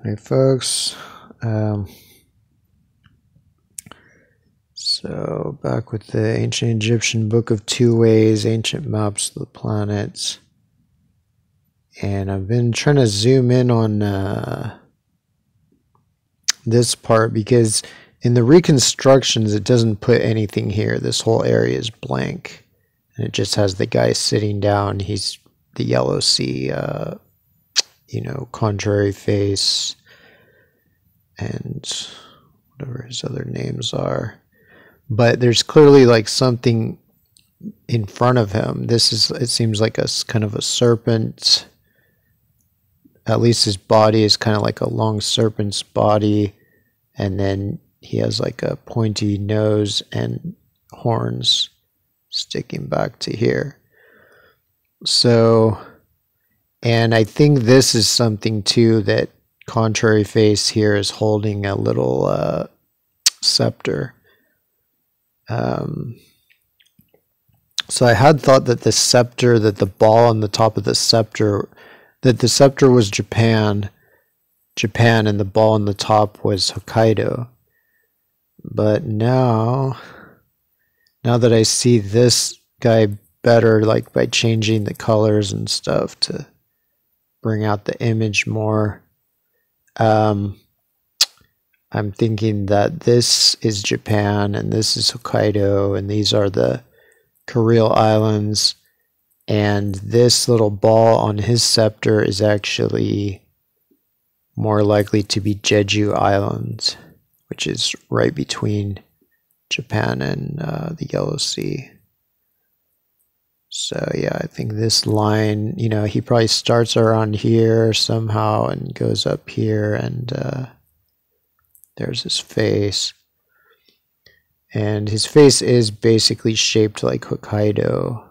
Hey folks, so back with the ancient Egyptian book of two ways, ancient maps of the planets, and I've been trying to zoom in on this part because in the reconstructions it doesn't put anything here. This whole area is blank, and it just has the guy sitting down. He's the yellow sea, contrary face, and whatever his other names are. But there's clearly like something in front of him. It seems like a kind of a serpent. At least his body is kind of like a long serpent's body. And then he has like a pointy nose and horns sticking back to here. So, and I think this is something too, that contrary face here is holding a little scepter. So I had thought that the scepter, that the ball on the top of the scepter, that the scepter was Japan, and the ball on the top was Hokkaido. But now that I see this guy better, like by changing the colors and stuff to bring out the image more, I'm thinking that this is Japan and this is Hokkaido, and these are the Kuril Islands, and this little ball on his scepter is actually more likely to be Jeju Island, which is right between Japan and the Yellow Sea. So yeah, I think this line, he probably starts around here somehow and goes up here, and there's his face. And his face is basically shaped like Hokkaido.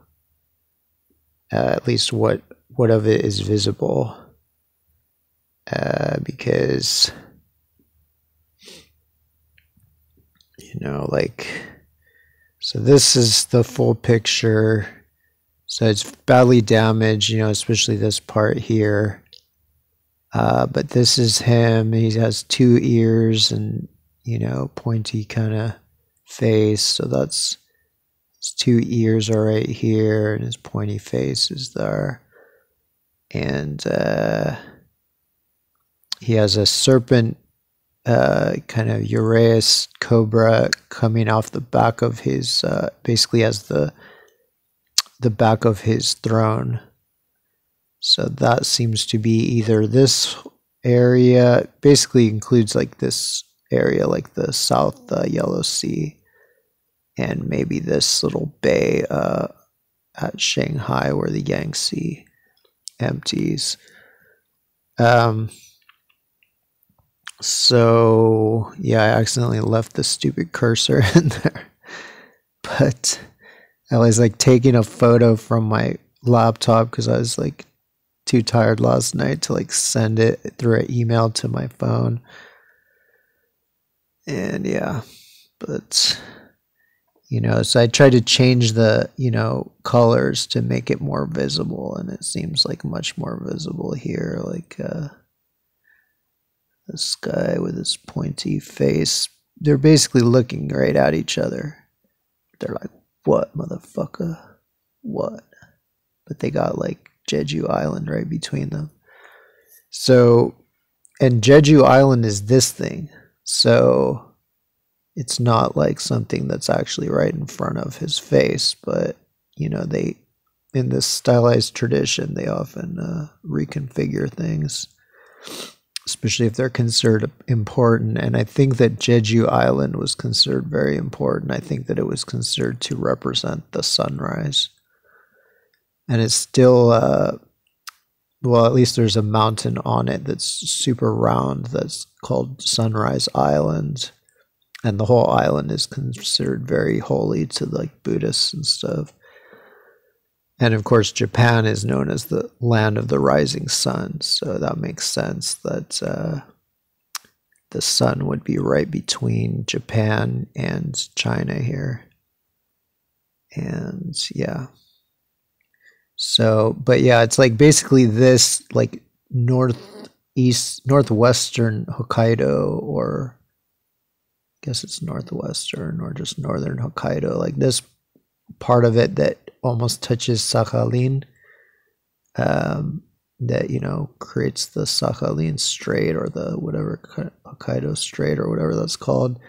At least what of it is visible. Because, so this is the full picture. So it's badly damaged, especially this part here. But this is him. He has two ears and, pointy kind of face. So that's his two ears are right here, and his pointy face is there. And he has a serpent, kind of Uraeus cobra coming off the back of his, basically as the back of his throne. So that seems to be either this area, basically includes like this area, like the South Yellow Sea, and maybe this little bay at Shanghai where the Yangtze empties. So yeah, I accidentally left the stupid cursor in there, but I was like taking a photo from my laptop because I was like too tired last night to like send it through an email to my phone. And yeah, but so I tried to change the colors to make it more visible, and it seems like much more visible here, like this guy with his pointy face. They're basically looking right at each other. They're like, what, motherfucker? What? But they got like Jeju Island right between them. So, and Jeju Island is this thing. So it's not like something that's actually right in front of his face, but they, in this stylized tradition, they often reconfigure things, especially if they're considered important. And I think that Jeju Island was considered very important. I think that it was considered to represent the sunrise. And it's still, well, at least there's a mountain on it that's super round that's called Sunrise Island. And the whole island is considered very holy to like Buddhists and stuff. And of course, Japan is known as the land of the rising sun. So that makes sense that the sun would be right between Japan and China here. And yeah. So, but yeah, it's like basically this like north northwestern Hokkaido, or I guess it's northwestern or just northern Hokkaido, like this part of it that almost touches Sakhalin, that, you know, creates the Sakhalin Strait, or the whatever, Hokkaido Strait or whatever that's called.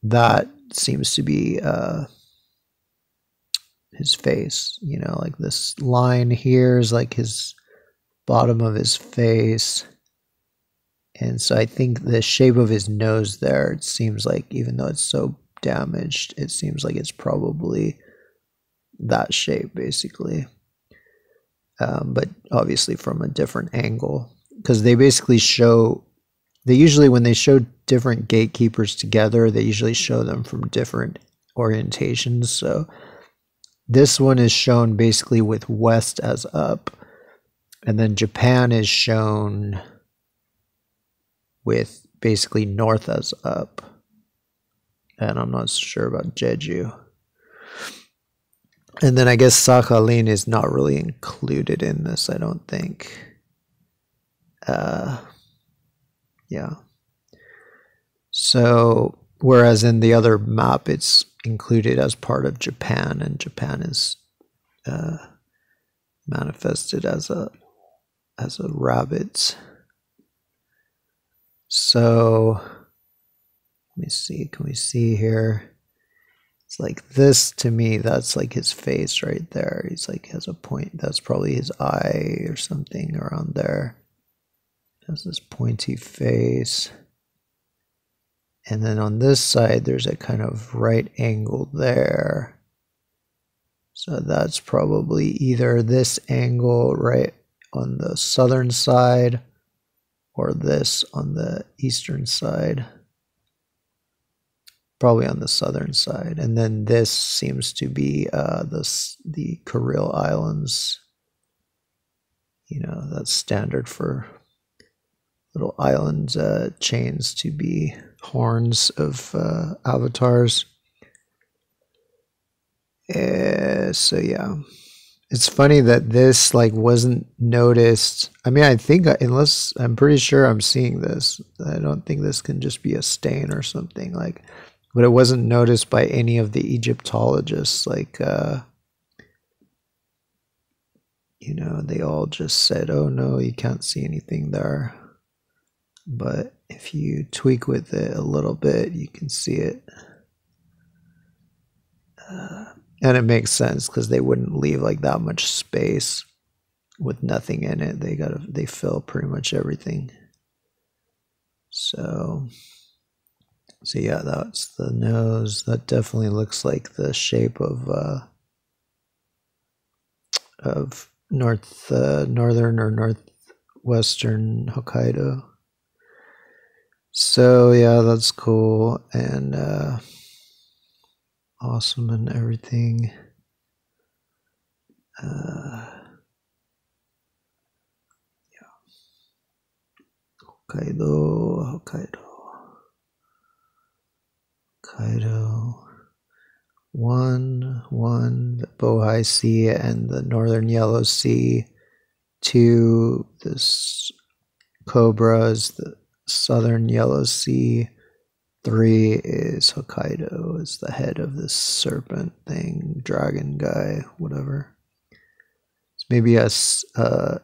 That seems to be his face, you know, like this line here is like his bottom of his face. And so I think the shape of his nose there, it seems like, even though it's so damaged, it seems like it's probably that shape basically. But obviously from a different angle, because they basically show, they usually, when they show different gatekeepers together, they usually show them from different orientations. So this one is shown basically with west as up, and then Japan is shown with basically north as up. And I'm not sure about Jeju. And then I guess Sakhalin is not really included in this, I don't think. Yeah. So, whereas in the other map, it's included as part of Japan, and Japan is manifested as a rabbit. So, let me see. Can we see here? It's like this, to me, that's like his face right there. He's like, has a point. That's probably his eye or something around there. Has this pointy face. And then on this side, there's a kind of right angle there. So that's probably either this angle right on the southern side, or this on the eastern side. Probably on the southern side. And then this seems to be the Kuril Islands. You know, that's standard for little island chains to be horns of avatars. So yeah, it's funny that this like wasn't noticed. I mean, I think, unless, I'm pretty sure I'm seeing this, I don't think this can just be a stain or something, like, but it wasn't noticed by any of the Egyptologists. Like, you know, they all just said, oh no, you can't see anything there. But if you tweak with it a little bit, you can see it. And it makes sense, because they wouldn't leave like that much space with nothing in it. They fill pretty much everything. So yeah, that's the nose. That definitely looks like the shape of northern or northwestern Hokkaido. So yeah, that's cool and awesome and everything. Yeah. Hokkaido. One, the Bohai Sea and the Northern Yellow Sea. 2, this Cobras, the Southern Yellow Sea. 3 is Hokkaido, is the head of this serpent thing, dragon guy, whatever. It's maybe has a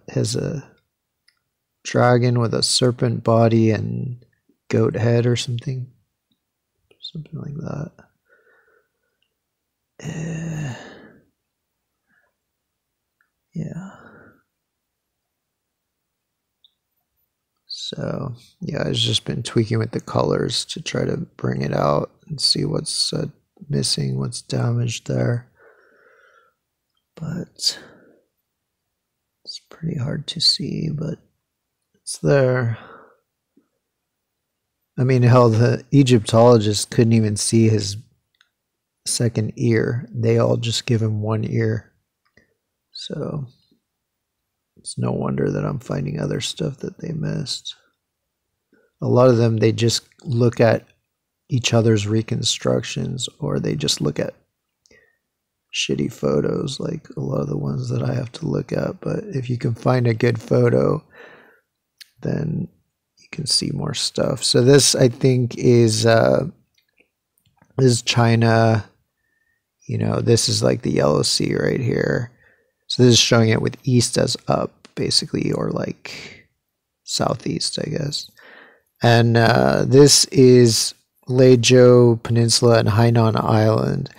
dragon with a serpent body and goat head or something. Something like that. Yeah. So, yeah, I've just been tweaking with the colors to try to bring it out and see what's missing, what's damaged there. But it's pretty hard to see, but it's there. I mean, hell, the Egyptologists couldn't even see his second ear. They all just give him one ear. So it's no wonder that I'm finding other stuff that they missed. A lot of them, they just look at each other's reconstructions, or they just look at shitty photos, like a lot of the ones that I have to look at. But if you can find a good photo then you can see more stuff. So this, I think, is China. You know, this is like the Yellow Sea right here. So this is showing it with east as up, basically, or like southeast, I guess. And this is Leizhou Peninsula and Hainan Island.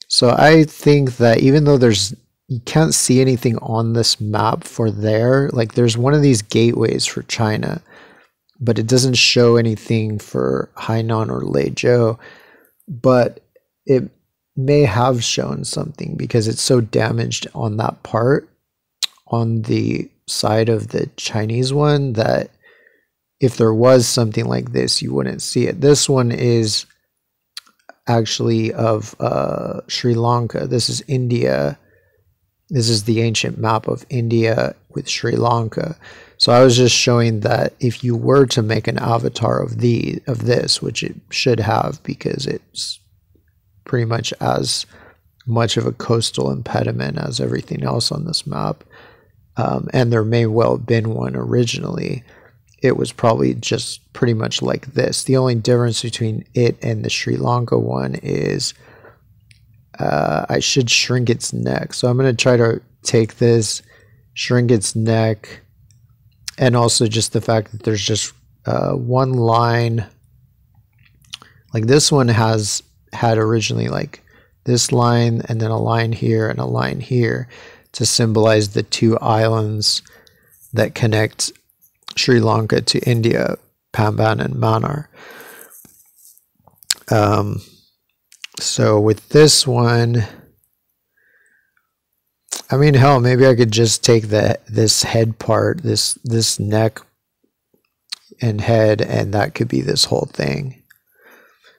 So I think that even though you can't see anything on this map for there, like there's one of these gateways for China, but it doesn't show anything for Hainan or Leizhou, but it may have shown something because it's so damaged on that part on the side of the Chinese one that if there was something like this, you wouldn't see it. This one is actually of Sri Lanka. This is India. This is the ancient map of India with Sri Lanka. So I was just showing that if you were to make an avatar of this, which it should have because it's pretty much as much of a coastal impediment as everything else on this map, and there may well have been one originally, it was probably just pretty much like this. The only difference between it and the Sri Lanka one is I should shrink its neck. So I'm going to try to take this, shrink its neck, and also just the fact that there's just one line. Like this one had originally like this line and then a line here and a line here to symbolize the two islands that connect Sri Lanka to India, Pamban and Mannar. So with this one, I mean, hell, maybe I could just take this head part, this neck and head, and that could be this whole thing.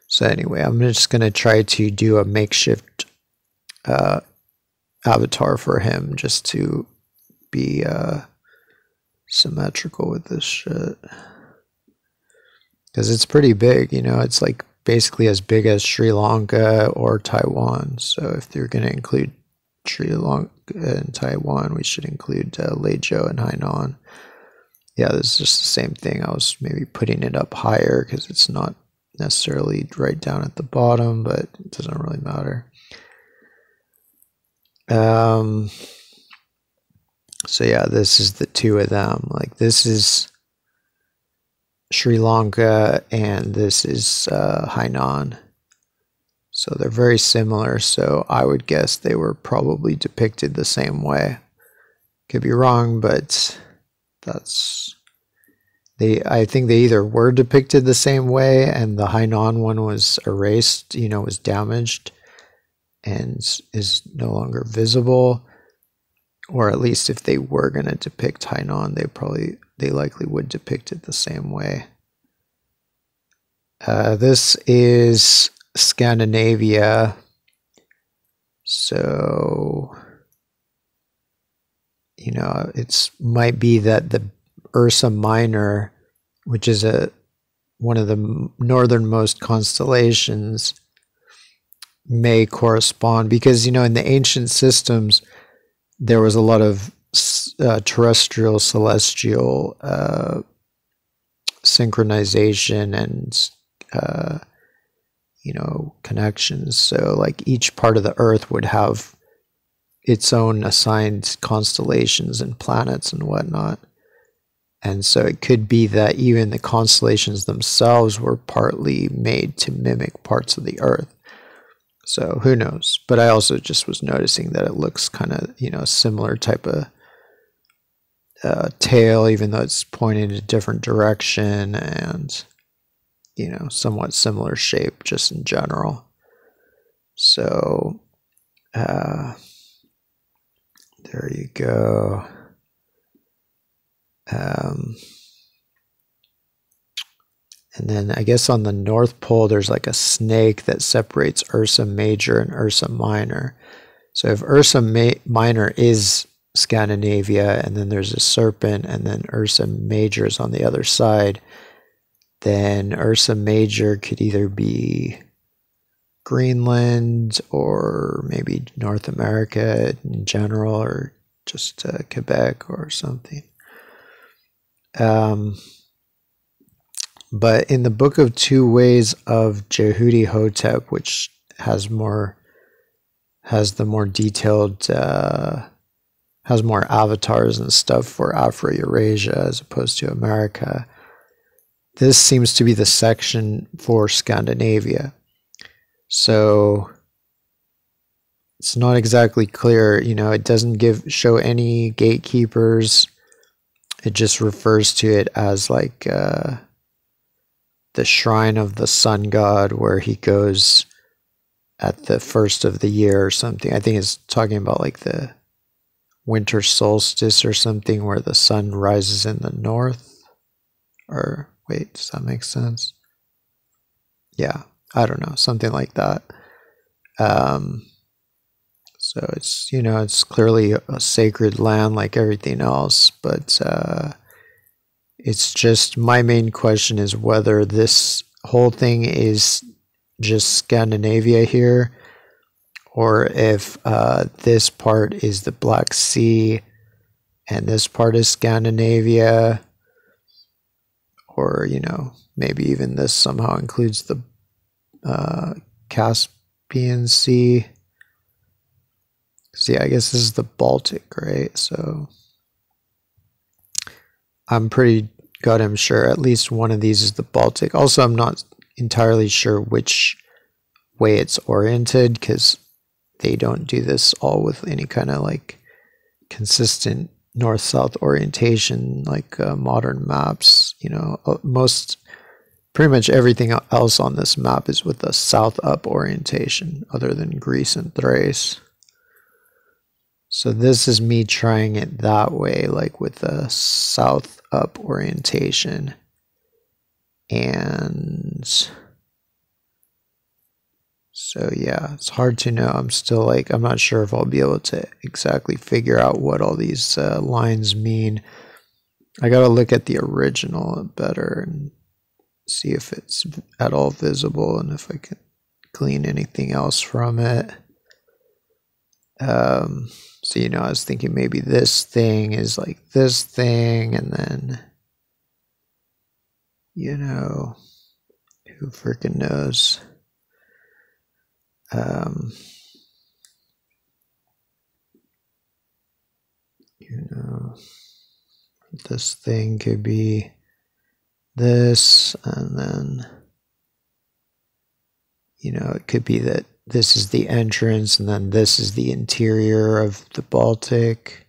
So anyway, I'm just going to try to do a makeshift avatar for him just to be symmetrical with this shit. Because it's pretty big, you know, it's like basically as big as Sri Lanka or Taiwan. So if you're going to include Sri Lanka and Taiwan, we should include Leizhou and Hainan. Yeah, this is just the same thing. I was maybe putting it up higher because it's not necessarily right down at the bottom, but it doesn't really matter. So yeah, this is the two of them. Like this is Sri Lanka and this is Hainan. So they're very similar. So I would guess they were probably depicted the same way. Could be wrong, but I think they either were depicted the same way and the Hainan one was erased, you know, was damaged and is no longer visible, or at least if they were going to depict Hainan, they likely would depict it the same way. This is Scandinavia, so you know, it might be that the Ursa Minor, which is one of the northernmost constellations, may correspond, because you know, in the ancient systems there was a lot of terrestrial celestial synchronization and you know, connections. So like each part of the earth would have its own assigned constellations and planets and whatnot. And so it could be that even the constellations themselves were partly made to mimic parts of the earth. So who knows? But I also just was noticing that it looks kind of, you know, similar type of tail, even though it's pointing in a different direction, and, you know, somewhat similar shape just in general. So there you go. And then I guess on the North Pole, there's like a snake that separates Ursa Major and Ursa Minor. So if Ursa Minor is Scandinavia, and then there's a serpent, and then Ursa Major is on the other side, then Ursa Major could either be Greenland or maybe North America in general, or just Quebec or something. Um, but in the Book of Two Ways of Jehudi Hotep, which has the more detailed, has more avatars and stuff for Afro-Eurasia as opposed to America. This seems to be the section for Scandinavia. So it's not exactly clear, you know, it doesn't show any gatekeepers. It just refers to it as like the shrine of the sun god, where he goes at the first of the year or something. I think it's talking about like the winter solstice or something, where the sun rises in the north. Or wait, does that make sense? Yeah, I don't know, something like that. So it's, you know, it's clearly a sacred land like everything else, but it's just, my main question is whether this whole thing is just Scandinavia here, or if this part is the Black Sea and this part is Scandinavia, or, you know, maybe even this somehow includes the Caspian Sea. So yeah, I guess this is the Baltic, right? So I'm pretty goddamn sure at least one of these is the Baltic. Also, I'm not entirely sure which way it's oriented, because they don't do this all with any kind of like consistent north-south orientation like modern maps. You know, pretty much everything else on this map is with a south-up orientation, other than Greece and Thrace. So this is me trying it that way, like with a south-up orientation. And so yeah, it's hard to know. I'm still like, I'm not sure if I'll be able to exactly figure out what all these lines mean. I gotta look at the original better and see if it's at all visible and if I can glean anything else from it. So, you know, I was thinking maybe this thing is like this thing, and then, you know, who freaking knows? You know, this thing could be this, and then, you know, it could be that this is the entrance, and then this is the interior of the Baltic.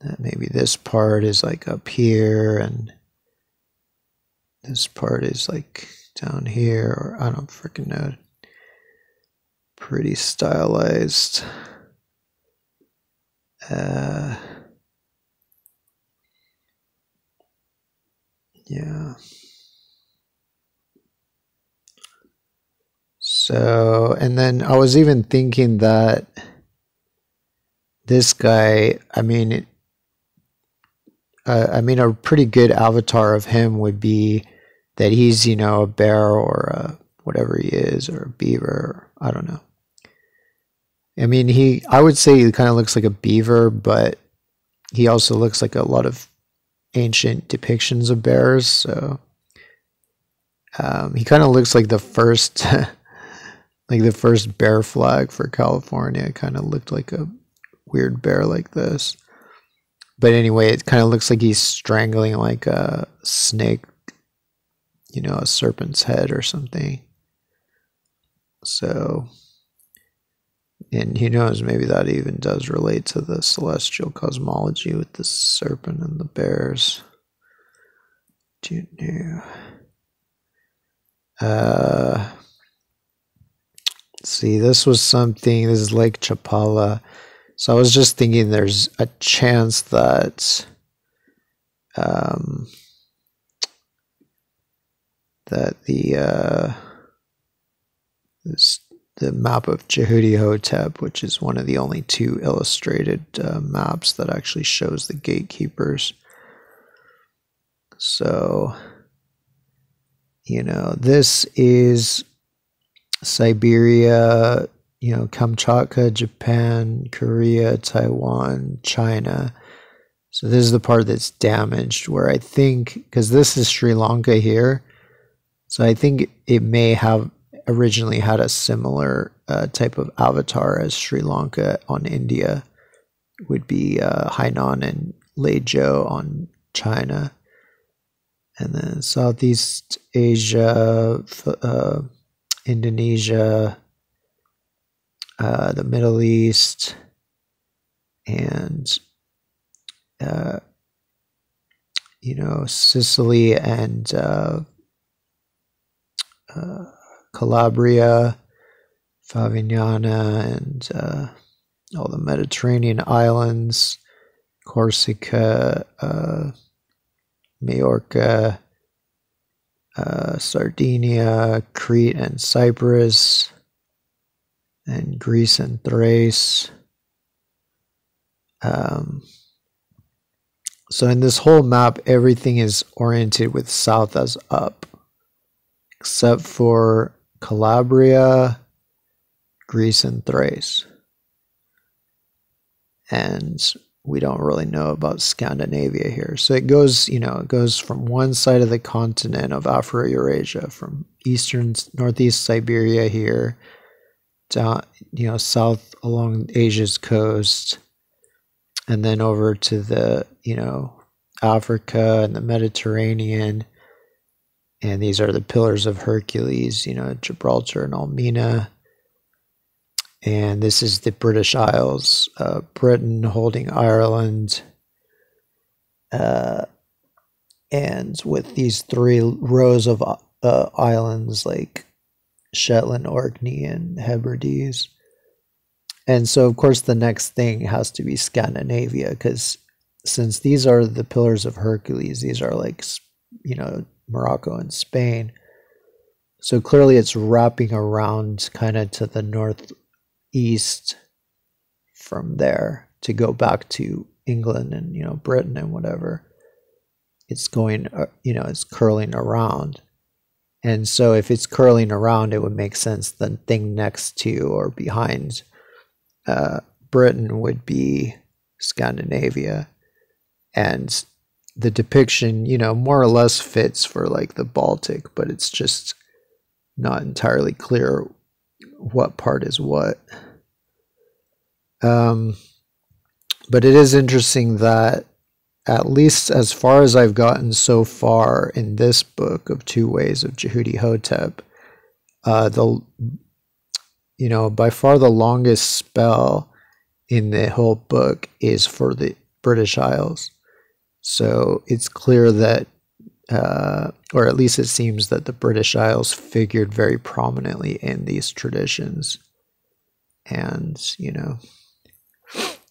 That maybe this part is like up here, and this part is like down here, or I don't freaking know. Pretty stylized. Yeah. So, and then I was even thinking that this guy, I mean, a pretty good avatar of him would be that he's, you know, a bear or a whatever he is, or a beaver, I don't know. I mean, I would say he kind of looks like a beaver, but he also looks like a lot of ancient depictions of bears. So he kind of looks like the first, like the first bear flag for California. It kind of looked like a weird bear like this. But anyway, it kind of looks like he's strangling like a snake, you know, a serpent's head or something. So, and who knows, maybe that even does relate to the celestial cosmology with the serpent and the bears. See, this was something, this is Lake Chapala. So I was just thinking there's a chance that the map of Jehudi Hotep, which is one of the only two illustrated maps that actually shows the gatekeepers. So, you know, this is Siberia, you know, Kamchatka, Japan, Korea, Taiwan, China. So this is the part that's damaged, where I think, because this is Sri Lanka here, so I think it may have originally had a similar type of avatar as Sri Lanka on India, would be Hainan and Leizhou on China. And then Southeast Asia, Indonesia, the Middle East, and Sicily and Calabria, Favignana, and all the Mediterranean islands, Corsica, Majorca, Sardinia, Crete and Cyprus, and Greece and Thrace. So in this whole map, everything is oriented with south as up, except for Calabria, Greece, and Thrace. And we don't really know about Scandinavia here. So it goes, it goes from one side of the continent of Afro-Eurasia, from northeast Siberia here, down, south along Asia's coast, and then over to the, Africa and the Mediterranean. And these are the Pillars of Hercules, Gibraltar and Elmina. And this is the British Isles, Britain holding Ireland. And with these 3 rows of islands like Shetland, Orkney, and Hebrides. And so, of course, the next thing has to be Scandinavia, because since these are the Pillars of Hercules, these are like, Morocco and Spain. So clearly it's wrapping around kind of to the northeast from there to go back to England and, Britain and whatever. It's going, it's curling around. And so if it's curling around, it would make sense the thing next to or behind Britain would be Scandinavia. And the depiction, more or less fits for like the Baltic, but it's just not entirely clear what part is what. But it is interesting that, at least as far as I've gotten so far in this book of 2 Ways of Jehudi Hotep, by far the longest spell in the whole book is for the British Isles. So it's clear that, or at least it seems that the British Isles figured very prominently in these traditions. And,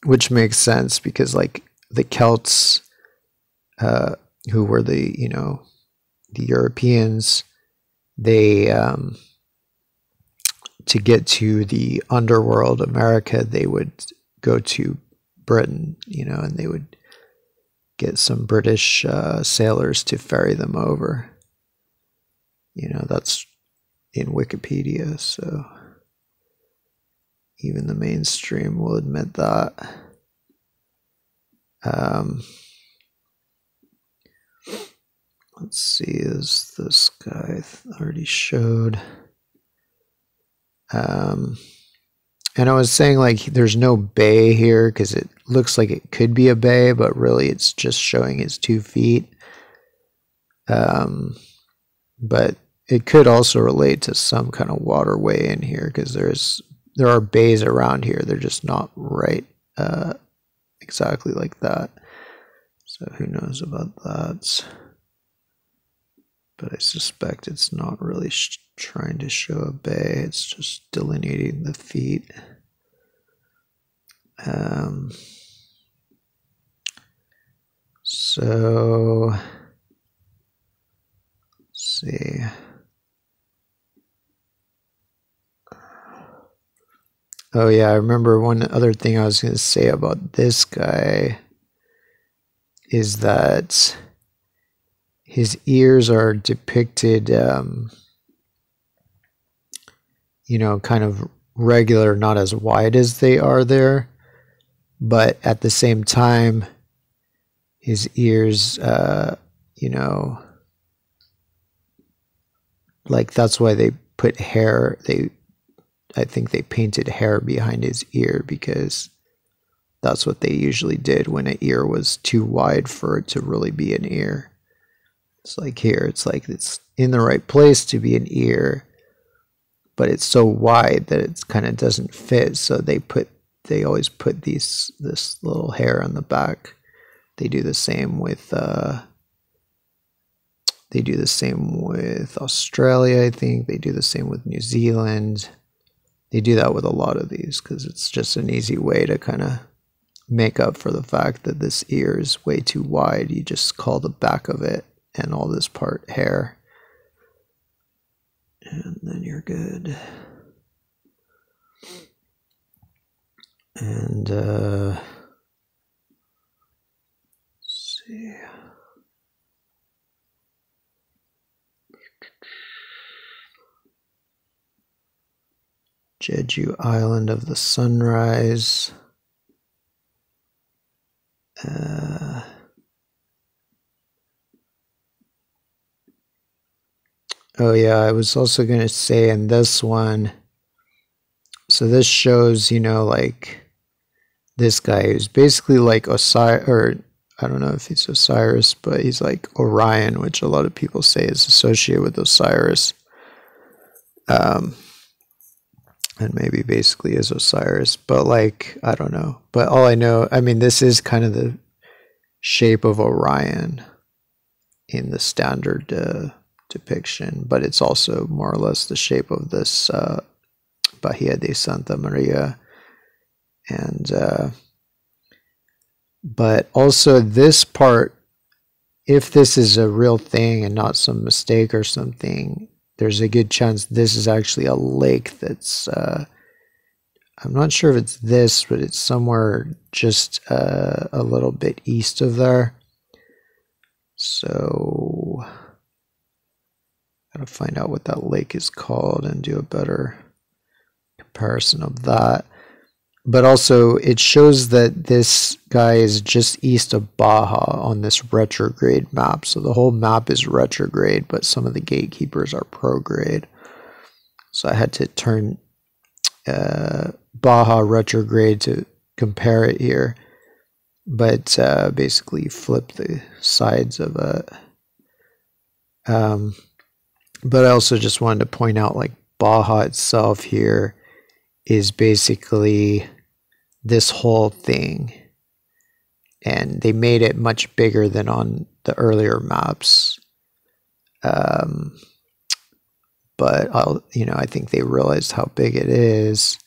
which makes sense because, like, the Celts, who were the Europeans, they, to get to the underworld, America, they would go to Britain, and they would get some British sailors to ferry them over. That's in Wikipedia, so even the mainstream will admit that. Let's see, is this guy already showed? And I was saying, like, there's no bay here because it looks like it could be a bay, but really it's just showing his 2 feet. But it could also relate to some kind of waterway in here because there are bays around here. They're just not right exactly like that. So who knows about that? But I suspect it's not really trying to show a bay. It's just delineating the feet. So let's see. Oh yeah, I remember one other thing I was going to say about this guy is that his ears are depicted, kind of regular, not as wide as they are there. But at the same time, his ears, you know, like that's why they put hair. I think they painted hair behind his ear because that's what they usually did when an ear was too wide for it to really be an ear. It's like here, it's like it's in the right place to be an ear, but it's so wide that it kind of doesn't fit. So they always put this little hair on the back. They do the same with Australia, I think. They do the same with New Zealand. They do that with a lot of these because it's just an easy way to kind of make up for the fact that this ear is way too wide. You just call the back of it and all this part hair, and then you're good. And let's see. Jeju Island of the Sunrise. Oh yeah, I was also going to say in this one, so this shows, you know, like this guy who's basically like Osiris, or I don't know if he's Osiris, but he's like Orion, which a lot of people say is associated with Osiris. And maybe basically is Osiris, but like, I don't know. But all I know, I mean, this is kind of the shape of Orion in the standard depiction, but it's also more or less the shape of this Bahia de Santa Maria. And but also this part, if this is a real thing and not some mistake or something, there's a good chance this is actually a lake that's, I'm not sure if it's this, but it's somewhere just a little bit east of there. So, gotta find out what that lake is called and do a better comparison of that. But also, it shows that this guy is just east of Baja on this retrograde map. So the whole map is retrograde, but some of the gatekeepers are prograde. So I had to turn Baja retrograde to compare it here. But basically flip the sides of it. But I also just wanted to point out, like, Baja itself here is basically this whole thing, and they made it much bigger than on the earlier maps. But I think they realized how big it is,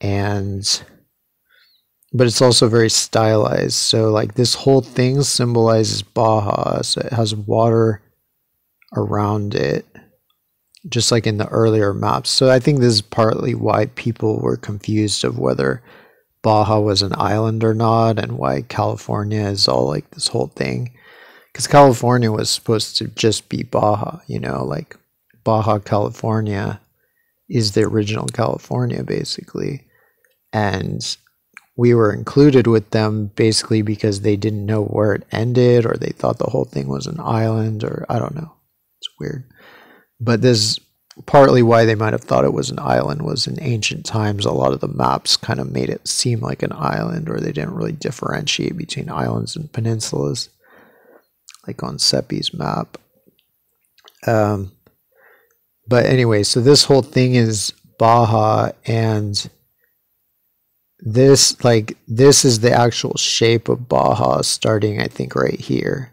but it's also very stylized. So like this whole thing symbolizes Baja, so it has water around it, just like in the earlier maps. So I think this is partly why people were confused of whether Baja was an island or not, and why California is all like this whole thing. Because California was supposed to just be Baja, like Baja California is the original California, basically. And we were included with them basically because they didn't know where it ended, or they thought the whole thing was an island, or I don't know. It's weird. But this partly why they might have thought it was an island was in ancient times, a lot of the maps kind of made it seem like an island, or they didn't really differentiate between islands and peninsulas, like on Seppi's map. But anyway, so this whole thing is Baja, and this is the actual shape of Baja starting, I think, right here.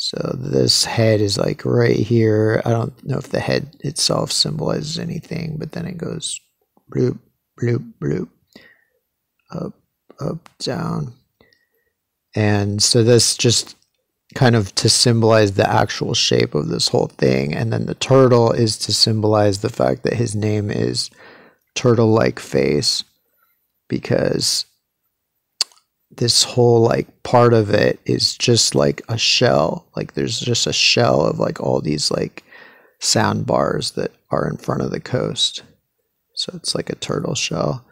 So this head is like right here. I don't know if the head itself symbolizes anything, but then it goes bloop, bloop, bloop, up, up, down. And so this just kind of to symbolize the actual shape of this whole thing. And then the turtle is to symbolize the fact that his name is Turtle-like Face, because this whole like part of it is just like a shell. Like there's just a shell of like all these like sandbars that are in front of the coast. So it's like a turtle shell.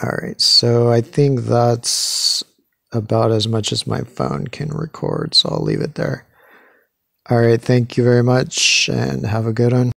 All right, so I think that's about as much as my phone can record, so I'll leave it there. All right, thank you very much and have a good one.